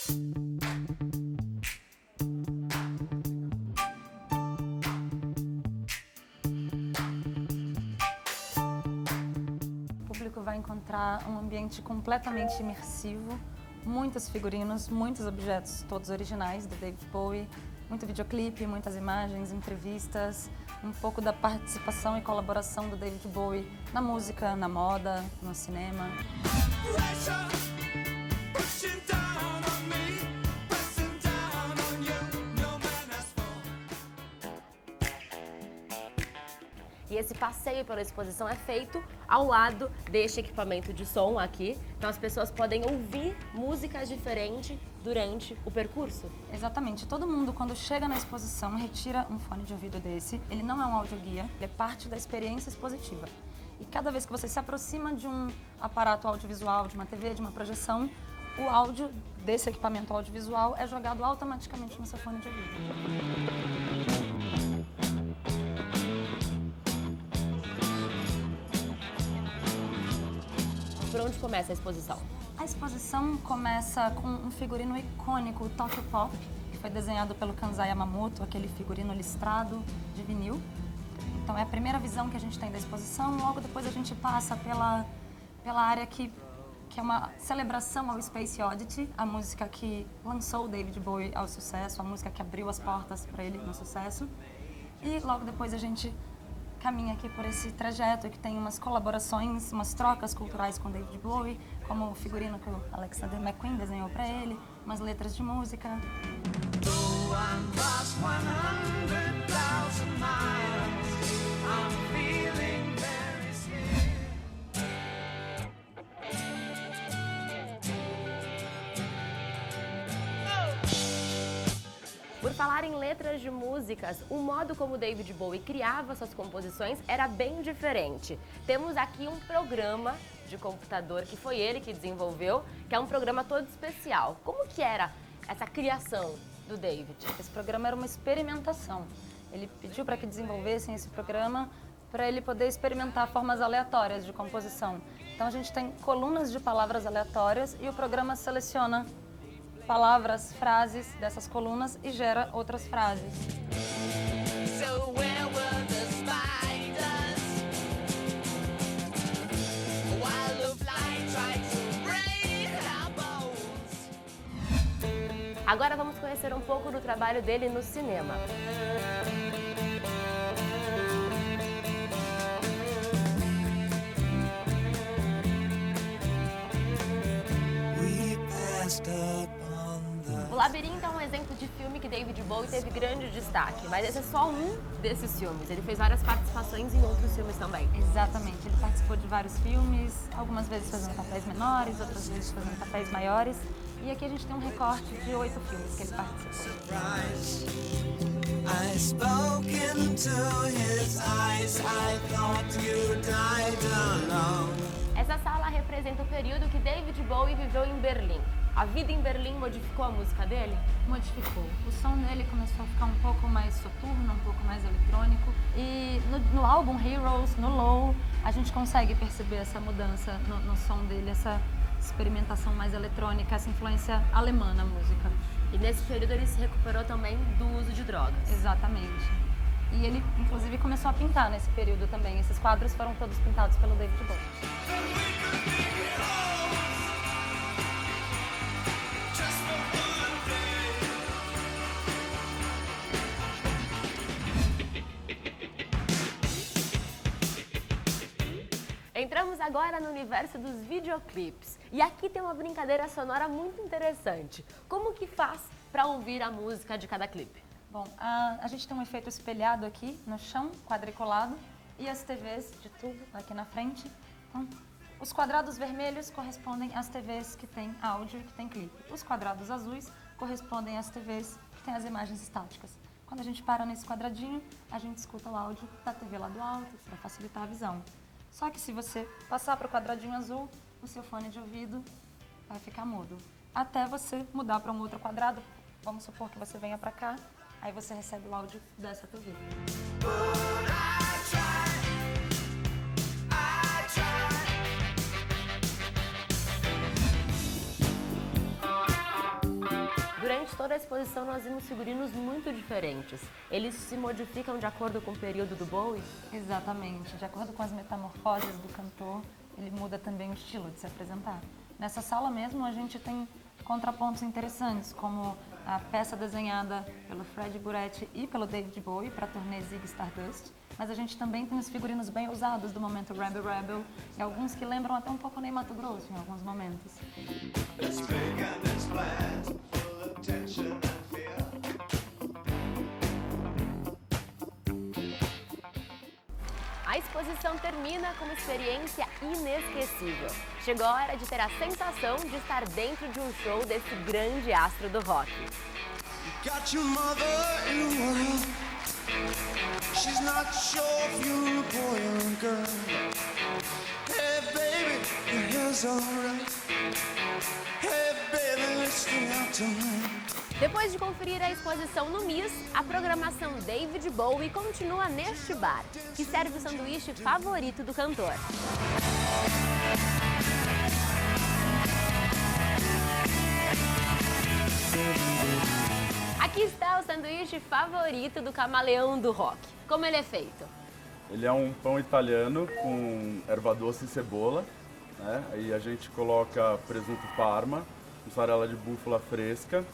O público vai encontrar um ambiente completamente imersivo, muitos figurinos, muitos objetos, todos originais, do David Bowie, muito videoclipe, muitas imagens, entrevistas, um pouco da participação e colaboração do David Bowie na música, na moda, no cinema. E esse passeio pela exposição é feito ao lado deste equipamento de som aqui. Então as pessoas podem ouvir músicas diferentes durante o percurso. Exatamente. Todo mundo, quando chega na exposição, retira um fone de ouvido desse. Ele não é um audioguia, ele é parte da experiência expositiva. E cada vez que você se aproxima de um aparato audiovisual, de uma TV, de uma projeção, o áudio desse equipamento audiovisual é jogado automaticamente no seu fone de ouvido. Por onde começa a exposição? A exposição começa com um figurino icônico, o Tokyo Pop, que foi desenhado pelo Kansai Yamamoto, aquele figurino listrado de vinil. Então é a primeira visão que a gente tem da exposição. Logo depois a gente passa pela área que é uma celebração ao Space Oddity, a música que lançou o David Bowie ao sucesso, a música que abriu as portas para ele no sucesso. E logo depois a gente caminha aqui por esse trajeto que tem umas colaborações, umas trocas culturais com David Bowie, como o figurino que o Alexander McQueen desenhou para ele, umas letras de música. Por falar em letras de músicas, o modo como David Bowie criava suas composições era bem diferente. Temos aqui um programa de computador que foi ele que desenvolveu, que é um programa todo especial. Como que era essa criação do David? Esse programa era uma experimentação. Ele pediu para que desenvolvessem esse programa para ele poder experimentar formas aleatórias de composição. Então a gente tem colunas de palavras aleatórias e o programa seleciona palavras, frases dessas colunas e gera outras frases. Agora vamos conhecer um pouco do trabalho dele no cinema. O Labirinto é um exemplo de filme que David Bowie teve grande destaque, mas esse é só um desses filmes. Ele fez várias participações em outros filmes também. Exatamente, ele participou de vários filmes, algumas vezes fazendo papéis menores, outras vezes fazendo papéis maiores. E aqui a gente tem um recorte de 8 filmes que ele participou. Essa sala representa o período que David Bowie viveu em Berlim. A vida em Berlim modificou a música dele? Modificou. O som dele começou a ficar um pouco mais soturno, um pouco mais eletrônico. E no álbum Heroes, no Low, a gente consegue perceber essa mudança no som dele, essa experimentação mais eletrônica, essa influência alemã na música. E nesse período ele se recuperou também do uso de drogas. Exatamente. E ele, inclusive, começou a pintar nesse período também. Esses quadros foram todos pintados pelo David Bowie. Entramos agora no universo dos videoclipes. E aqui tem uma brincadeira sonora muito interessante. Como que faz para ouvir a música de cada clipe? Bom, a gente tem um efeito espelhado aqui no chão, quadriculado, e as TVs de tubo aqui na frente. Então, os quadrados vermelhos correspondem às TVs que tem áudio e que tem clipe. Os quadrados azuis correspondem às TVs que tem as imagens estáticas. Quando a gente para nesse quadradinho, a gente escuta o áudio da TV lá do alto para facilitar a visão. Só que se você passar para o quadradinho azul, o seu fone de ouvido vai ficar mudo. Até você mudar para um outro quadrado, vamos supor que você venha para cá, aí você recebe o áudio dessa TV. durante toda a exposição nós vimos figurinos muito diferentes. Eles se modificam de acordo com o período do Bowie? Exatamente. De acordo com as metamorfoses do cantor, ele muda também o estilo de se apresentar. Nessa sala mesmo a gente tem contrapontos interessantes, como a peça desenhada pelo Fred Buretti e pelo David Bowie para a turnê Ziggy Stardust, mas a gente também tem os figurinos bem usados do momento Rebel Rebel e alguns que lembram até um pouco Ney Matogrosso em alguns momentos. A exposição termina com uma experiência inesquecível. Chegou a hora de ter a sensação de estar dentro de um show desse grande astro do rock. Got your mother in the world. She's not sure if you're a boy or a girl. Hey baby, your hair's alright. Hey baby, let's stay out tonight. Depois de conferir a exposição no MIS, a programação David Bowie continua neste bar, que serve o sanduíche favorito do cantor. Aqui está o sanduíche favorito do camaleão do rock. Como ele é feito? Ele é um pão italiano com erva doce e cebola, né? Aí a gente coloca presunto parma, mussarela de búfala fresca,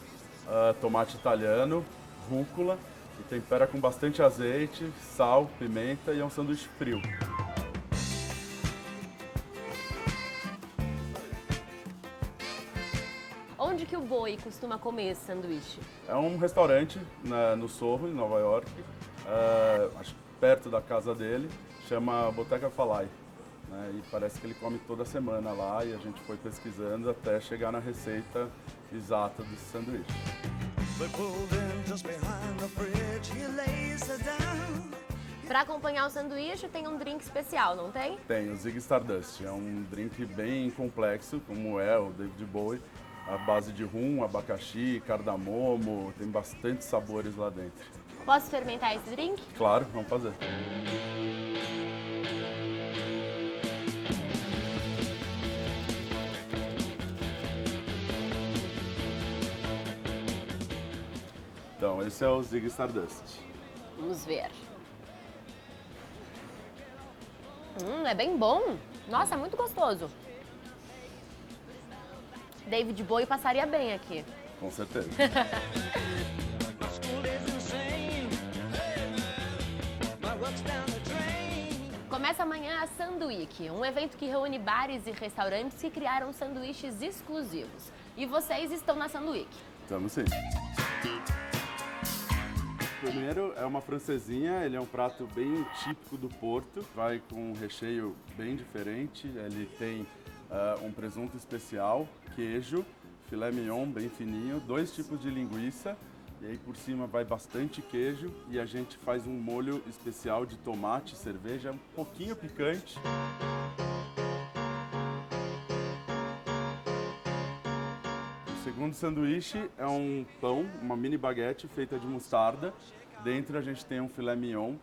tomate italiano, rúcula e tempera com bastante azeite, sal, pimenta e é um sanduíche frio. Onde que o Bowie costuma comer esse sanduíche? É um restaurante no Sorro, em Nova York, acho que perto da casa dele, chama Boteca Falai. Né? E parece que ele come toda semana lá e a gente foi pesquisando até chegar na receita exata desse sanduíche. Para acompanhar o sanduíche tem um drink especial, não tem? Tem, o Ziggy Stardust. É um drink bem complexo, como é o David Bowie. A base de rum, abacaxi, cardamomo, tem bastante sabores lá dentro. Posso experimentar esse drink? Claro, vamos fazer. Então, esse é o Ziggy Stardust. Vamos ver. É bem bom. Nossa, é muito gostoso. David Bowie passaria bem aqui. Com certeza. Começa amanhã a Sanduíque, um evento que reúne bares e restaurantes que criaram sanduíches exclusivos. E vocês estão na Sanduíque. Estamos sim. Primeiro é uma francesinha, ele é um prato bem típico do Porto, vai com um recheio bem diferente, ele tem um presunto especial, queijo, filé mignon bem fininho, 2 tipos de linguiça e aí por cima vai bastante queijo e a gente faz um molho especial de tomate, cerveja, um pouquinho picante. O segundo sanduíche é um pão, uma mini baguete feita de mostarda. Dentro a gente tem um filé mignon,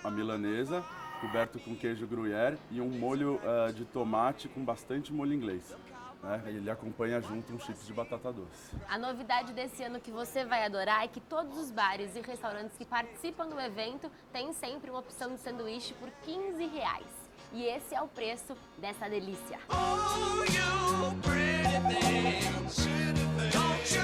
a milanesa, coberto com queijo gruyère e um molho de tomate com bastante molho inglês. Né? Ele acompanha junto chips de batata doce. A novidade desse ano que você vai adorar é que todos os bares e restaurantes que participam do evento têm sempre uma opção de sanduíche por R$15. E esse é o preço dessa delícia. Oh, you pretty thing. Don't you